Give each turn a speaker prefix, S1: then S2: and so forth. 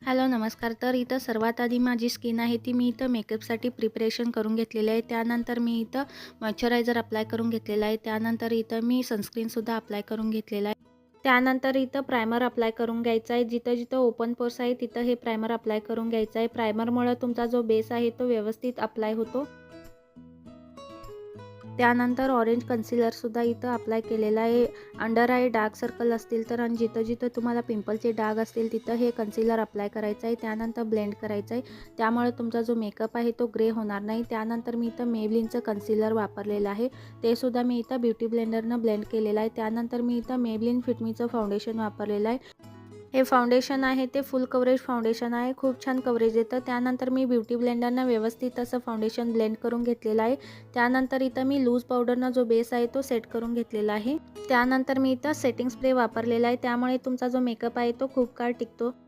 S1: Hello नमस्कार. तर इथं सर्वात आधी माझी स्किन आहे ती मी इथं मेकअपसाठी प्रिपरेशन करून घेतलेली आहे. त्यानंतर मी इथं मॉइश्चरायझर अप्लाय करून घेतलेला आहे. त्यानंतर इथं मी सनस्क्रीनसुद्धा अप्लाय करून घेतलेला आहे. त्यानंतर इथं प्रायमर अप्लाय करून घ्यायचा आहे. जिथं-जिथं ओपन पोर्स आहे तिथं हे प्रायमर अप्लाय करून घ्यायचं आहे. प्रायमरमुळे तुमचा जो बेस आहे तो व्यवस्थित अप्लाय होतो. त्यानंतर ऑरेंज कन्सिलरसुद्धा इथं अप्लाय केलेला आहे. अंडर आय डार्क सर्कल असतील तर आणि जिथं-जिथं तुम्हाला पिंपलचे डाग असतील तिथं हे कन्सिलर अप्लाय करायचं आहे. त्यानंतर ब्लेंड करायचं आहे. त्यामुळे तुमचा जो मेकअप आहे तो ग्रे होणार नाही. त्यानंतर मी इथं Maybellineचं कन्सिलर वापरलेलं आहे. ते सुद्धा मी इथं ब्युटी ब्लेंडरनं ब्लेंड केलेलं आहे. त्यानंतर मी इथं Maybelline फिट मीचं फाउंडेशन वापरलेलं आहे. हे फाउंडेशन आहे ते फुल कव्हरेज फाउंडेशन आहे. खूप छान कव्हरेज येतं. त्यानंतर मी ब्युटी ब्लेंडरनं व्यवस्थित असं फाउंडेशन ब्लेंड करून घेतलेलं आहे. त्यानंतर इथं मी लूज पावडरनं जो बेस आहे तो सेट करून घेतलेला आहे. त्यानंतर मी इथं सेटिंग स्प्रे वापरलेला आहे. त्यामुळे तुमचा जो मेकअप आहे तो खूप काळ टिकतो.